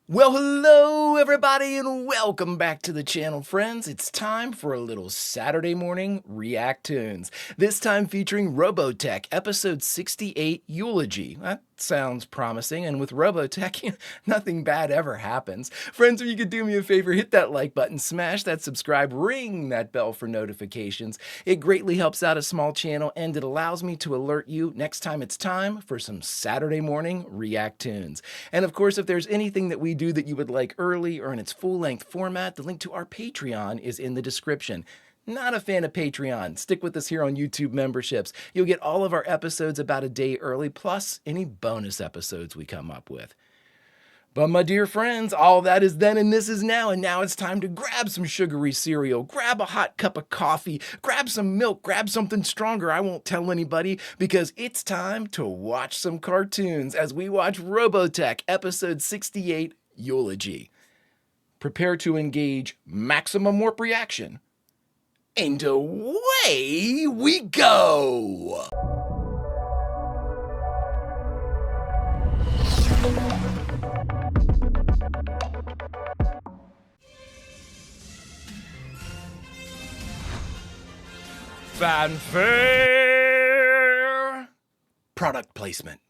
Well, hello everybody and welcome back to the channel, friends. It's time for a little Saturday morning React-TOONS. This time featuring Robotech, episode 68, Eulogy. That sounds promising, and with Robotech, nothing bad ever happens. Friends, if you could do me a favor, hit that like button, smash that subscribe, ring that bell for notifications. It greatly helps out a small channel, and it allows me to alert you next time it's time for some Saturday morning React-TOONS. And of course, if there's anything that we do that you would like early or in its full-length format, the link to our Patreon is in the description. Not a fan of Patreon? Stick with us here on YouTube memberships. You'll get all of our episodes about a day early, plus any bonus episodes we come up with. But my dear friends, all that is then and this is now, and now it's time to grab some sugary cereal, grab a hot cup of coffee, grab some milk, grab something stronger. I won't tell anybody, because it's time to watch some cartoons as we watch Robotech episode 68, Eulogy. Prepare to engage maximum warp reaction. And away we go! Fanfare! Product placement.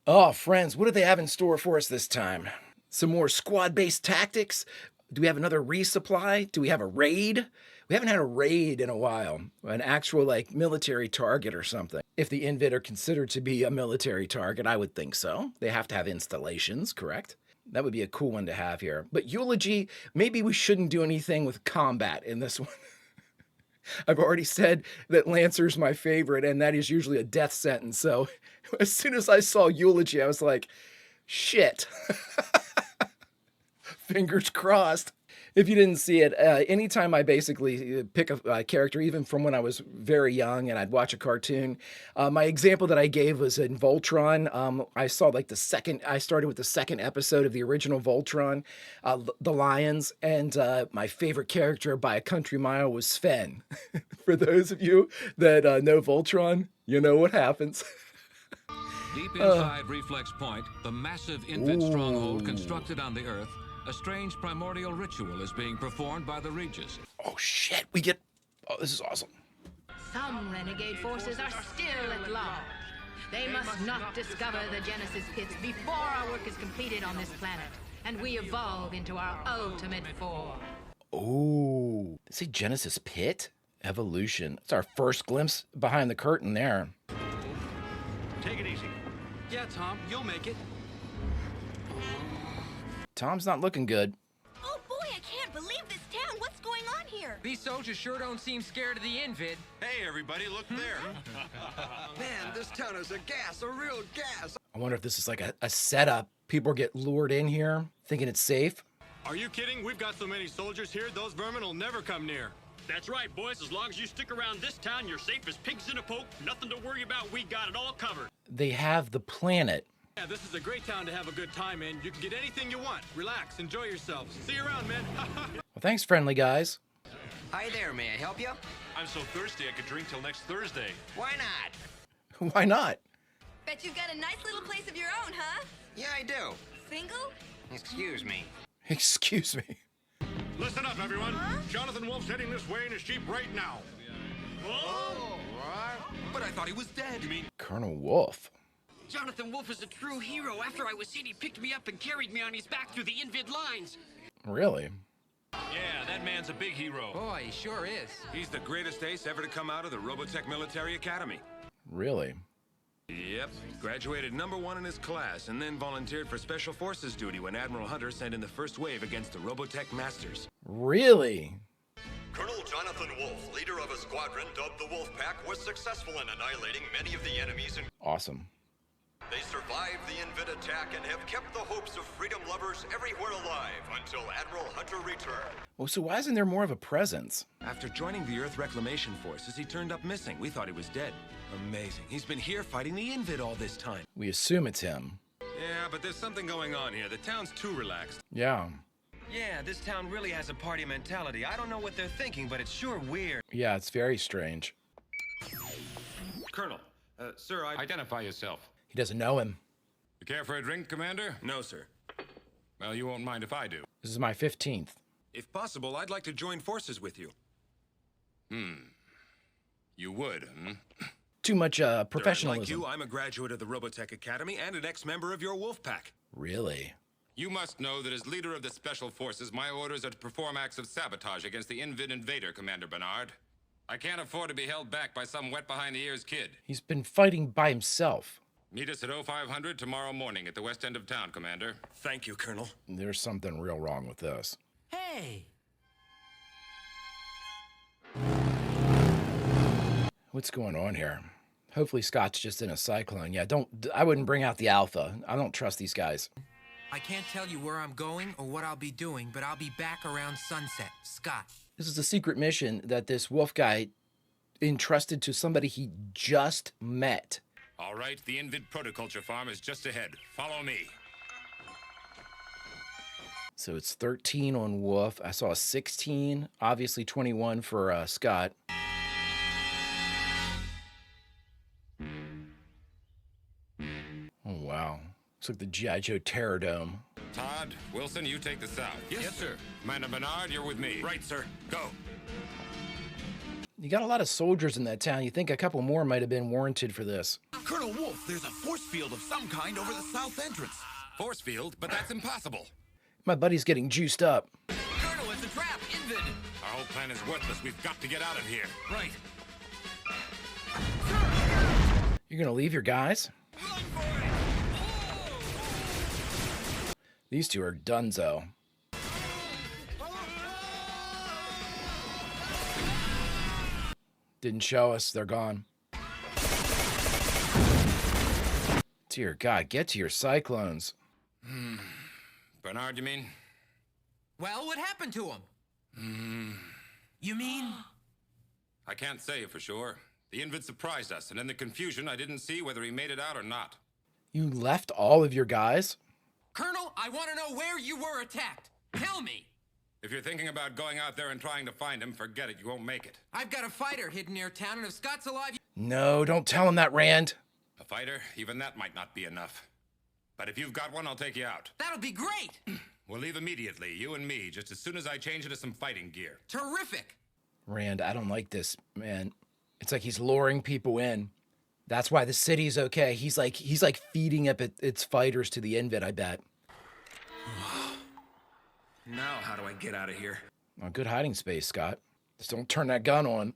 Oh, friends, what do they have in store for us this time? Some more squad-based tactics? Do we have another resupply? Do we have a raid? We haven't had a raid in a while. An actual, military target or something. If the Invid are considered to be a military target, I would think so. They have to have installations, correct? That would be a cool one to have here. But Eulogy, maybe we shouldn't do anything with combat in this one. I've already said that Lancer's my favorite, and that is usually a death sentence. So as soon as I saw Eulogy, I was like, shit. Fingers crossed. If you didn't see it, anytime I basically pick a character, even from when I was very young and I'd watch a cartoon, my example that I gave was in Voltron. I saw I started with the second episode of the original Voltron, The Lions, and my favorite character by a country mile was Sven. For those of you that know Voltron, you know what happens. Deep inside Reflex Point, the massive Invid stronghold constructed on the Earth, a strange primordial ritual is being performed by the Regis. Oh shit, oh, this is awesome. Some renegade forces are still at large. They must not discover the Genesis pits before our work is completed on this planet, and we evolve into our ultimate form. Oh, say Genesis pit? Evolution. It's our first glimpse behind the curtain there. Take it easy. Yeah, Tom, you'll make it. Tom's not looking good. Oh boy, I can't believe this town. What's going on here? These soldiers sure don't seem scared of the Invid. Hey, everybody, look there. Man, this town is a real gas. I wonder if this is like a setup. People get lured in here thinking it's safe. Are you kidding? We've got so many soldiers here, those vermin will never come near. That's right, boys. As long as you stick around this town, you're safe as pigs in a poke. Nothing to worry about. We got it all covered. They have the planet. Yeah, this is a great town to have a good time in. You can get anything you want. Relax, enjoy yourselves. See you around, man. Well, thanks, friendly guys. Hi there, may I help you? I'm so thirsty I could drink till next Thursday. Why not? Why not? Bet you've got a nice little place of your own, huh? Yeah, I do. Single? Excuse me. Excuse me. Listen up, everyone. Huh? Jonathan Wolf's heading this way in his Jeep right now. Oh, what? But I thought he was dead. You mean Colonel Wolf. Jonathan Wolf is a true hero. After I was hit, he picked me up and carried me on his back through the Invid lines. Really? Yeah, that man's a big hero. Boy, he sure is. He's the greatest ace ever to come out of the Robotech Military Academy. Really? Yep, graduated #1 in his class and then volunteered for Special Forces duty when Admiral Hunter sent in the first wave against the Robotech Masters. Really? Colonel Jonathan Wolf, leader of a squadron dubbed the Wolf Pack, was successful in annihilating many of the enemies. Awesome. They survived the Invid attack and have kept the hopes of freedom lovers everywhere alive until Admiral Hunter returned. Well, so why isn't there more of a presence? After joining the Earth Reclamation Forces, he turned up missing. We thought he was dead. Amazing. He's been here fighting the Invid all this time. We assume it's him. Yeah, but there's something going on here. The town's too relaxed. Yeah. Yeah, this town really has a party mentality. I don't know what they're thinking, but it's sure weird. Yeah, it's very strange. Colonel, sir, Identify yourself. He doesn't know him. You care for a drink, Commander? No, sir. Well, you won't mind if I do. This is my 15th. If possible, I'd like to join forces with you. You would, hmm? Too much professionalism. Like you, I'm a graduate of the Robotech Academy and an ex-member of your wolf pack. Really? You must know that as leader of the Special Forces, my orders are to perform acts of sabotage against the Invid invader, Commander Bernard. I can't afford to be held back by some wet-behind-the-ears kid. He's been fighting by himself. Meet us at 0500 tomorrow morning at the west end of town, Commander. Thank you, Colonel. There's something real wrong with this. Hey! What's going on here? Hopefully Scott's just in a cyclone. Yeah, I wouldn't bring out the Alpha. I don't trust these guys. I can't tell you where I'm going or what I'll be doing, but I'll be back around sunset. Scott. This is a secret mission that this wolf guy entrusted to somebody he just met. All right, the Invid protoculture farm is just ahead. Follow me. So it's 13 on Wolf. I saw a 16, obviously 21 for Scott. Oh, wow. Looks like the G.I. Joe Terror Dome. Todd, Wilson, you take the south. Yes, sir. Commander Bernard, you're with me. Right, sir. Go. You got a lot of soldiers in that town. You think a couple more might have been warranted for this. Colonel Wolf, there's a force field of some kind over the south entrance. Force field, but that's impossible. My buddy's getting juiced up. Colonel, it's a trap! Invid! Our whole plan is worthless. We've got to get out of here. Right. You're gonna leave your guys? These two are donezo. Didn't show us. They're gone. Dear God, get to your cyclones. Bernard, you mean? Well, what happened to him? You mean? I can't say for sure. The Invid surprised us, and in the confusion, I didn't see whether he made it out or not. You left all of your guys? Colonel, I want to know where you were attacked. Tell me. If you're thinking about going out there and trying to find him, forget it. You won't make it. I've got a fighter hidden near town, and if Scott's alive... No, don't tell him that, Rand. A fighter? Even that might not be enough. But if you've got one, I'll take you out. That'll be great! We'll leave immediately, you and me, just as soon as I change into some fighting gear. Terrific! Rand, I don't like this, man. It's like he's luring people in. That's why the city's okay. He's like feeding up its fighters to the Invid, I bet. Now, how do I get out of here? Oh, good hiding space, Scott. Just don't turn that gun on.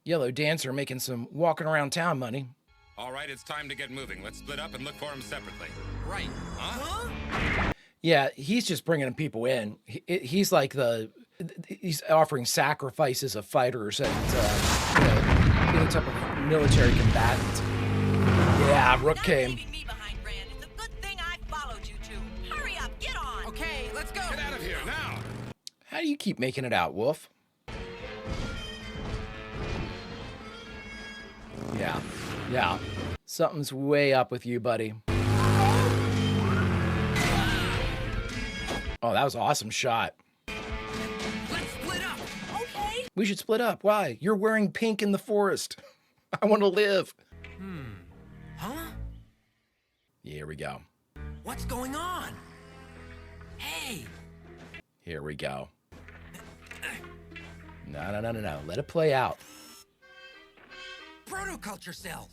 Yellow Dancer making some walking around town money. All right, it's time to get moving. Let's split up and look for him separately. Right. Huh? Yeah, he's just bringing people in. He's like he's offering sacrifices of fighters and any type of military combatant. Yeah, Rook came. Me behind Rand. It's a good thing I followed you two. Hurry up, get on. Okay, let's go. Get out of here now. How do you keep making it out, Wolf? Yeah. Something's way up with you, buddy. Oh, that was an awesome shot. Let's split up. Okay. We should split up. Why? You're wearing pink in the forest. I want to live. Huh? Here we go. What's going on? Hey! Here we go. No. Let it play out. Protoculture cells!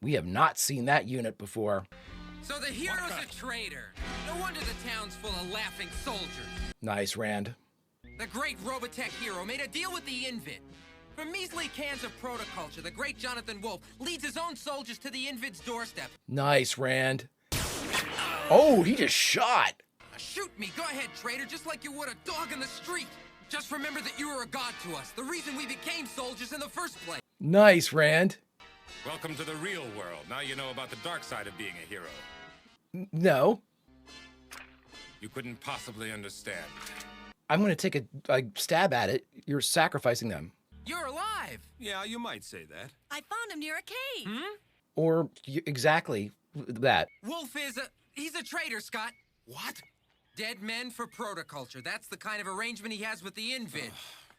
We have not seen that unit before. So the hero's a traitor. No wonder the town's full of laughing soldiers. Nice, Rand. The great Robotech hero made a deal with the Invid. For measly cans of protoculture, the great Jonathan Wolf leads his own soldiers to the Invid's doorstep. Nice, Rand. Oh, he just shot. Shoot me, go ahead, traitor, just like you would a dog in the street. Just remember that you were a god to us, the reason we became soldiers in the first place. Nice, Rand. Welcome to the real world. Now you know about the dark side of being a hero. No. You couldn't possibly understand. I'm going to take a stab at it. You're sacrificing them. You're alive! Yeah, you might say that. I found him near a cave. Or exactly that. Wolf he's a traitor, Scott. What? Dead men for protoculture. That's the kind of arrangement he has with the Invid.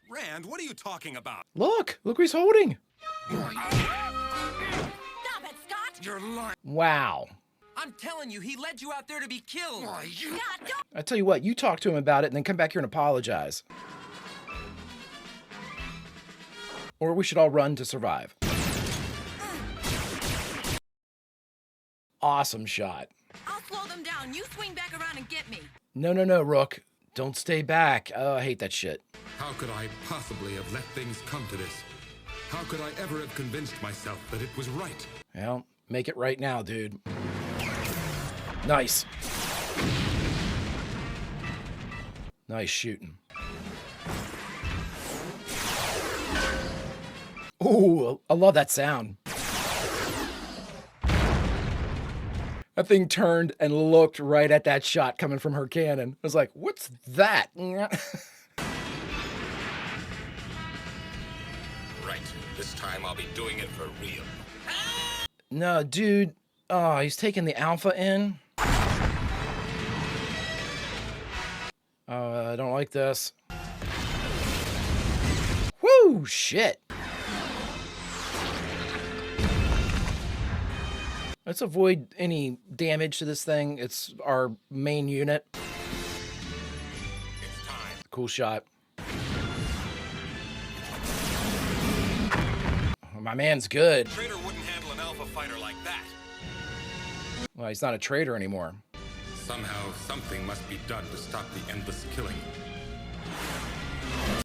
Rand, what are you talking about? Look what he's holding. Stop it, Scott! You're lying. Wow. I'm telling you, he led you out there to be killed. Scott, don't... I tell you what, you talk to him about it and then come back here and apologize. Or we should all run to survive. Awesome shot. I'll slow them down. You swing back around and get me. No, no, no, Rook. Don't stay back. Oh, I hate that shit. How could I possibly have let things come to this? How could I ever have convinced myself that it was right? Well, make it right now, dude. Nice. Nice shooting. Ooh, I love that sound. That thing turned and looked right at that shot coming from her cannon. I was like, what's that? Right. This time I'll be doing it for real. No, dude. Oh, he's taking the alpha in. I don't like this. Woo, shit. Let's avoid any damage to this thing. It's our main unit. It's time. Cool shot. Oh, my man's good. A traitor wouldn't handle an alpha fighter like that. Well, he's not a traitor anymore. Somehow, something must be done to stop the endless killing.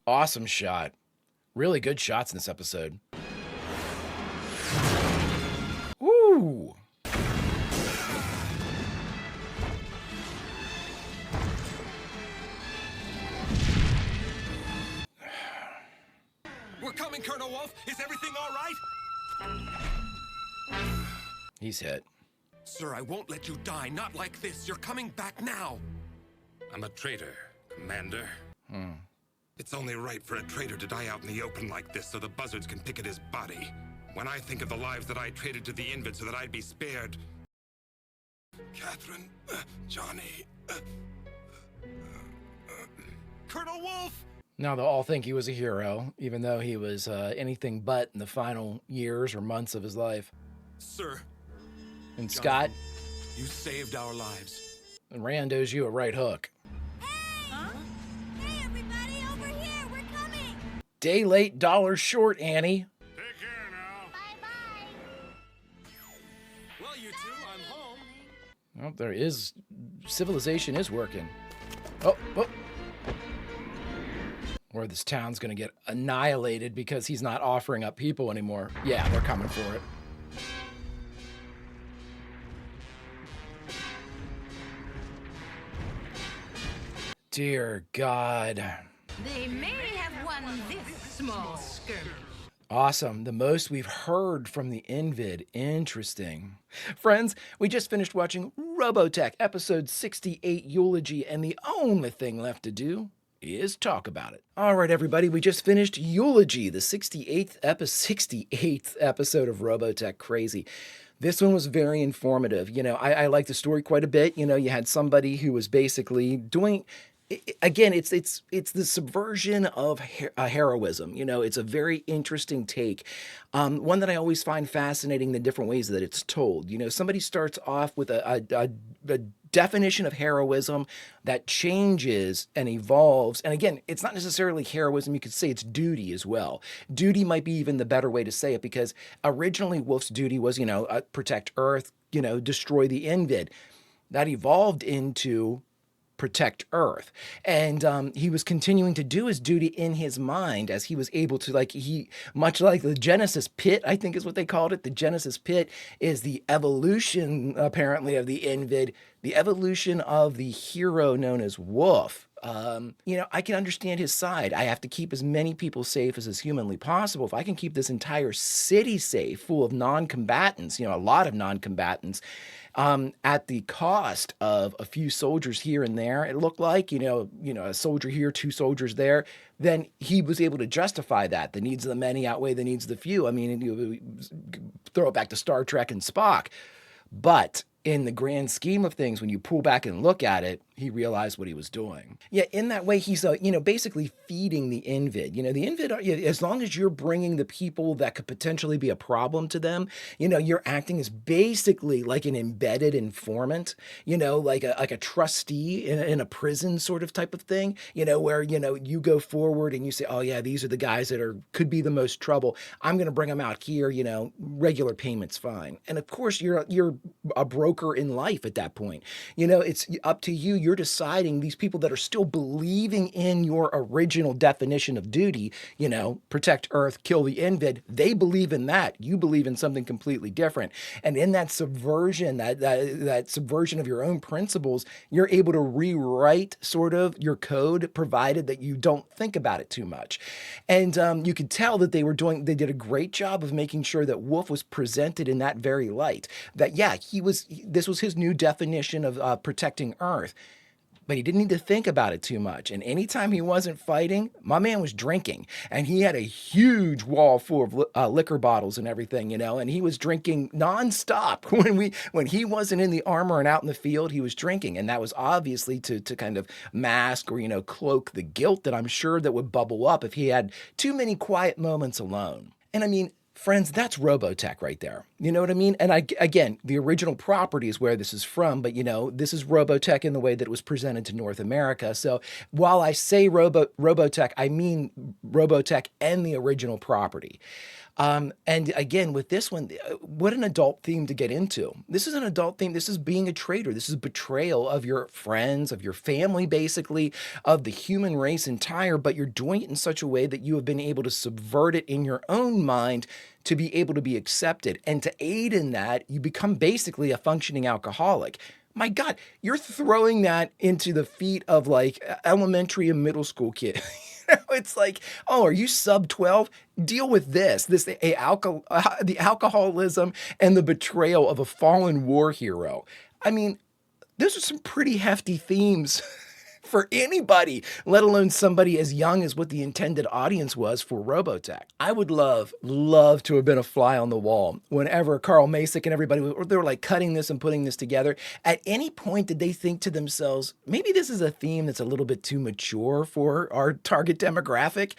Awesome shot. Really good shots in this episode. Woo! We're coming, Colonel Wolf. Is everything all right? He's hit. Sir, I won't let you die. Not like this. You're coming back now. I'm a traitor, Commander. Hmm. It's only right for a traitor to die out in the open like this so the buzzards can pick at his body. When I think of the lives that I traded to the Invid so that I'd be spared... Catherine, Johnny... Colonel Wolf! Now they'll all think he was a hero, even though he was anything but in the final years or months of his life. Sir. And Johnny, Scott? You saved our lives. And Rand owes you a right hook. Hey, everybody, over here. We're coming. Day late, dollar short, Annie. Take care now. Bye-bye. Well, you two, I'm home. Well, there is... civilization is working. Oh, oh. Or this town's gonna get annihilated because he's not offering up people anymore. Yeah, they're coming for it. Dear God. They may have won this small skirmish. Awesome. The most we've heard from the Invid. Interesting. Friends, we just finished watching Robotech episode 68 Eulogy, and the only thing left to do is talk about it. All right, everybody, we just finished Eulogy, the 68th episode of Robotech. Crazy. This one was very informative. You know, I like the story quite a bit. You know, you had somebody who was basically doing... Again, it's the subversion of heroism. You know, it's a very interesting take. One that I always find fascinating, the different ways that it's told. You know, somebody starts off with a definition of heroism that changes and evolves. And again, it's not necessarily heroism. You could say it's duty as well. Duty might be even the better way to say it, because originally Wolf's duty was, you know, protect Earth, you know, destroy the Invid. That evolved into protect Earth. And he was continuing to do his duty in his mind as he was able to, like, much like the Genesis pit, I think is what they called it. The Genesis pit is the evolution, apparently, of the Invid, the evolution of the hero known as Wolf. You know, I can understand his side. I have to keep as many people safe as is humanly possible. If I can keep this entire city safe, full of non-combatants, you know, a lot of non-combatants, at the cost of a few soldiers here and there, it looked like, you know, a soldier here, 2 soldiers there, then he was able to justify that. The needs of the many outweigh the needs of the few. I mean, you throw it back to Star Trek and Spock. But in the grand scheme of things, when you pull back and look at it, he realized what he was doing. Yeah, in that way, he's, basically feeding the Invid. The Invid, as long as you're bringing the people that could potentially be a problem to them, you're acting as basically like an embedded informant, like a trustee in a prison sort of type of thing, where, you go forward and you say, oh yeah, these are the guys that could be the most trouble. I'm going to bring them out here, regular payments, fine. And of course, you're a broker in life at that point. It's up to you. You're deciding these people that are still believing in your original definition of duty, protect Earth, kill the Invid. They believe in that. You believe in something completely different. And in that subversion, that subversion of your own principles, you're able to rewrite sort of your code, provided that you don't think about it too much. And you could tell that they did a great job of making sure that Wolf was presented in that very light. That, yeah, this was his new definition of protecting Earth. But he didn't need to think about it too much. And anytime he wasn't fighting, my man was drinking. And he had a huge wall full of liquor bottles and everything, and he was drinking nonstop. When he wasn't in the armor and out in the field, he was drinking. And that was obviously to kind of mask or, cloak the guilt that I'm sure that would bubble up if he had too many quiet moments alone. And I mean, friends, that's Robotech right there. You know what I mean? And again, the original property is where this is from, but this is Robotech in the way that it was presented to North America. So while I say Robotech, I mean Robotech and the original property. And again, with this one, what an adult theme to get into. This is an adult theme. This is being a traitor. This is betrayal of your friends, of your family, basically, of the human race entire, but you're doing it in such a way that you have been able to subvert it in your own mind to be able to be accepted. And to aid in that, you become basically a functioning alcoholic. My God, you're throwing that into the feet of like elementary and middle school kids. It's like, oh, are you sub 12? Deal with the alcoholism and the betrayal of a fallen war hero. I mean, those are some pretty hefty themes for anybody, let alone somebody as young as what the intended audience was for Robotech. I would love to have been a fly on the wall whenever Carl Masick and everybody, they were like cutting this and putting this together. At any point, did they think to themselves, maybe this is a theme that's a little bit too mature for our target demographic?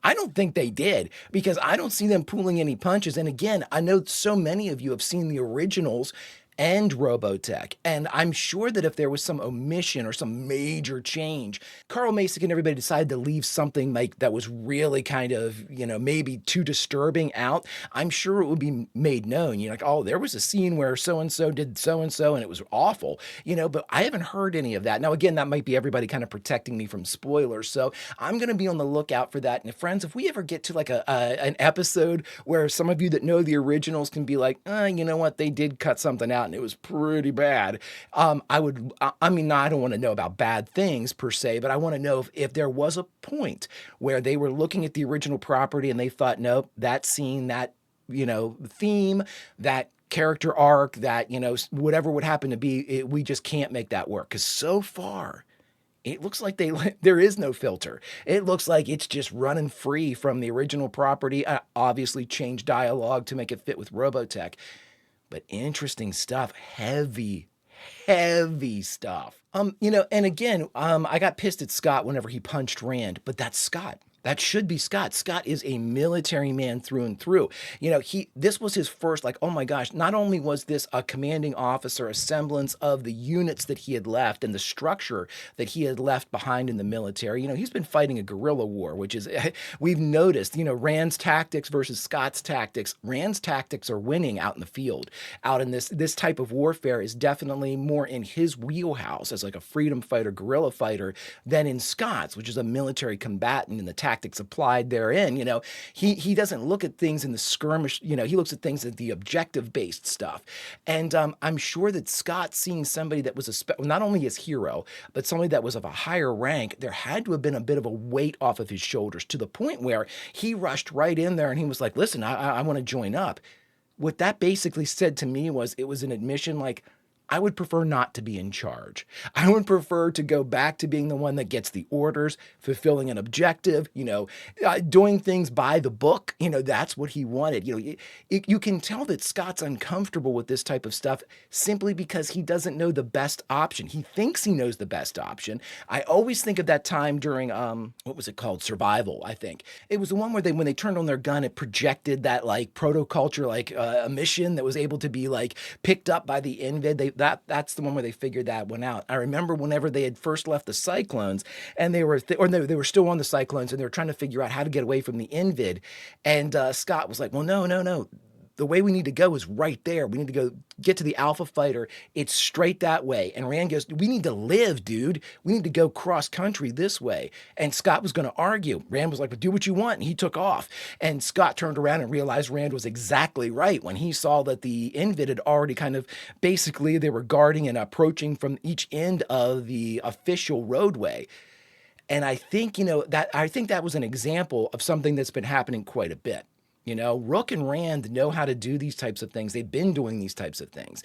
I don't think they did, because I don't see them pulling any punches. And again, I know so many of you have seen the originals and Robotech. And I'm sure that if there was some omission or some major change, Carl Masick and everybody decided to leave something like that was really kind of, maybe too disturbing out, I'm sure it would be made known. Like, oh, there was a scene where so-and-so did so-and-so and it was awful, but I haven't heard any of that. Now, again, that might be everybody kind of protecting me from spoilers. So I'm going to be on the lookout for that. And friends, if we ever get to like an episode where some of you that know the originals can be like, you know what, they did cut something out and it was pretty bad. I don't want to know about bad things per se, but I want to know if there was a point where they were looking at the original property and they thought, nope, that scene, that, theme, that character arc, that, whatever would happen to be, we just can't make that work. Because so far, it looks like there is no filter. It looks like it's just running free from the original property. Obviously changed dialogue to make it fit with Robotech. But interesting stuff, heavy stuff. And again, I got pissed at Scott whenever he punched Rand, but that's Scott. That should be Scott. Scott is a military man through and through. This was his first, oh my gosh, not only was this a commanding officer, a semblance of the units that he had left and the structure that he had left behind in the military. He's been fighting a guerrilla war, which is, we've noticed, Rand's tactics versus Scott's tactics. Rand's tactics are winning out in the field. Out in this type of warfare is definitely more in his wheelhouse as like a freedom fighter, guerrilla fighter, than in Scott's, which is a military combatant in the tactics applied therein. He doesn't look at things in the skirmish, he looks at things at the objective-based stuff. And I'm sure that Scott, seeing somebody that was not only his hero, but somebody that was of a higher rank, there had to have been a bit of a weight off of his shoulders to the point where he rushed right in there and he was like, listen, I want to join up. What that basically said to me was, it was an admission like, I would prefer not to be in charge. I would prefer to go back to being the one that gets the orders, fulfilling an objective, doing things by the book. That's what he wanted. You can tell that Scott's uncomfortable with this type of stuff simply because he doesn't know the best option. He thinks he knows the best option. I always think of that time during, what was it called? Survival, I think. It was the one where when they turned on their gun, it projected that like protoculture, emission that was able to be like picked up by the Invid. That's the one where they figured that one out. I remember whenever they had first left the Cyclones and they were still on the Cyclones and they were trying to figure out how to get away from the Invid. And Scott was like, well, no. The way we need to go is right there. We need to go get to the Alpha Fighter. It's straight that way. And Rand goes, we need to live, dude. We need to go cross country this way. And Scott was going to argue. Rand was like, but do what you want. And he took off. And Scott turned around and realized Rand was exactly right when he saw that the Invid had already basically they were guarding and approaching from each end of the official roadway. And I think, that was an example of something that's been happening quite a bit. Rook and Rand know how to do these types of things. They've been doing these types of things.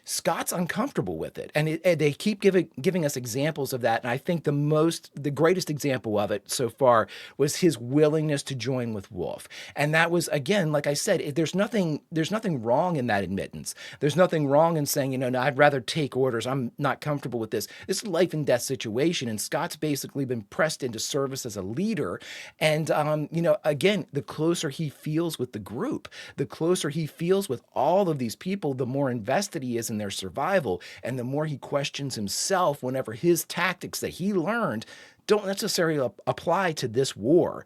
Scott's uncomfortable with it. And they keep giving us examples of that. And I think the greatest example of it so far was his willingness to join with Wolf. And that was, again, like I said, there's nothing wrong in that admittance. There's nothing wrong in saying, no, I'd rather take orders. I'm not comfortable with this. This is a life and death situation. And Scott's basically been pressed into service as a leader. And, again, the closer he feels with the group, the closer he feels with all of these people, the more invested he is in their survival, and the more he questions himself whenever his tactics that he learned don't necessarily apply to this war.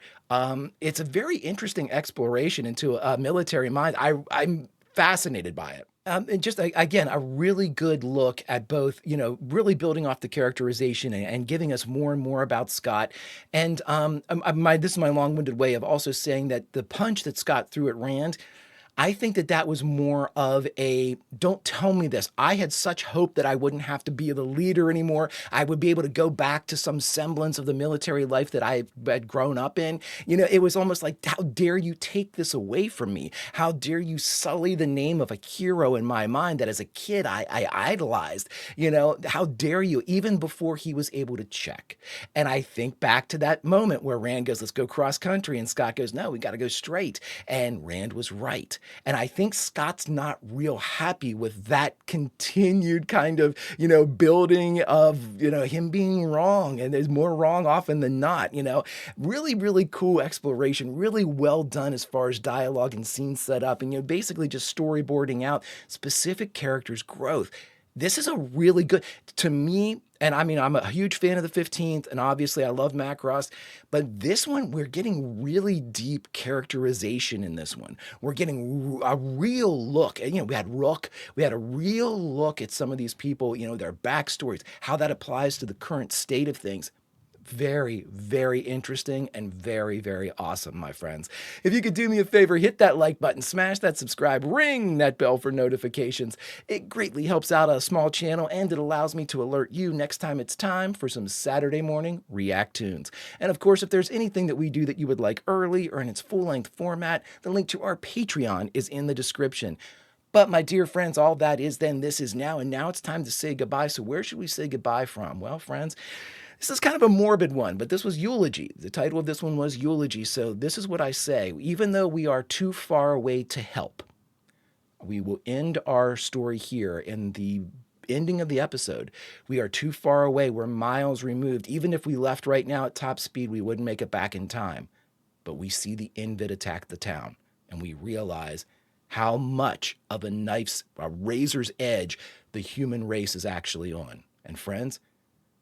It's a very interesting exploration into a military mind. I'm fascinated by it. And just, again, a really good look at both, really building off the characterization and giving us more and more about Scott. And this is my long-winded way of also saying that the punch that Scott threw at Rand, I think that was more of a, don't tell me this. I had such hope that I wouldn't have to be the leader anymore. I would be able to go back to some semblance of the military life that I had grown up in. It was almost like, how dare you take this away from me? How dare you sully the name of a hero in my mind that as a kid I idolized? How dare you, even before he was able to check. And I think back to that moment where Rand goes, let's go cross country. And Scott goes, no, we got to go straight. And Rand was right. And I think Scott's not real happy with that continued kind of, building of, him being wrong. And there's more wrong often than not, Really, really cool exploration, really well done as far as dialogue and scene set up. And, basically just storyboarding out specific characters' growth. This is a really good, to me, and I'm a huge fan of the 15th, and obviously I love Macross, but this one, we're getting really deep characterization in this one. We're getting a real look. And, we had Rook. We had a real look at some of these people, their backstories, how that applies to the current state of things. Very, very interesting and very, very awesome, my friends. If you could do me a favor, hit that like button, smash that subscribe, ring that bell for notifications. It greatly helps out a small channel, and it allows me to alert you next time it's time for some Saturday morning React-TOONS. And of course, if there's anything that we do that you would like early or in its full-length format, the link to our Patreon is in the description. But my dear friends, all that is then, this is now, and now it's time to say goodbye. So where should we say goodbye from? Well, friends, this is kind of a morbid one, but this was Eulogy. The title of this one was Eulogy. So this is what I say. Even though we are too far away to help, we will end our story here in the ending of the episode. We are too far away. We're miles removed. Even if we left right now at top speed, we wouldn't make it back in time. But we see the Invid attack the town, and we realize how much of a razor's edge the human race is actually on. And friends,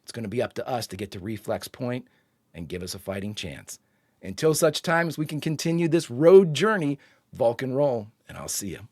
it's going to be up to us to get to Reflex Point and give us a fighting chance. Until such time as we can continue this road journey, Vulcan roll, and I'll see you.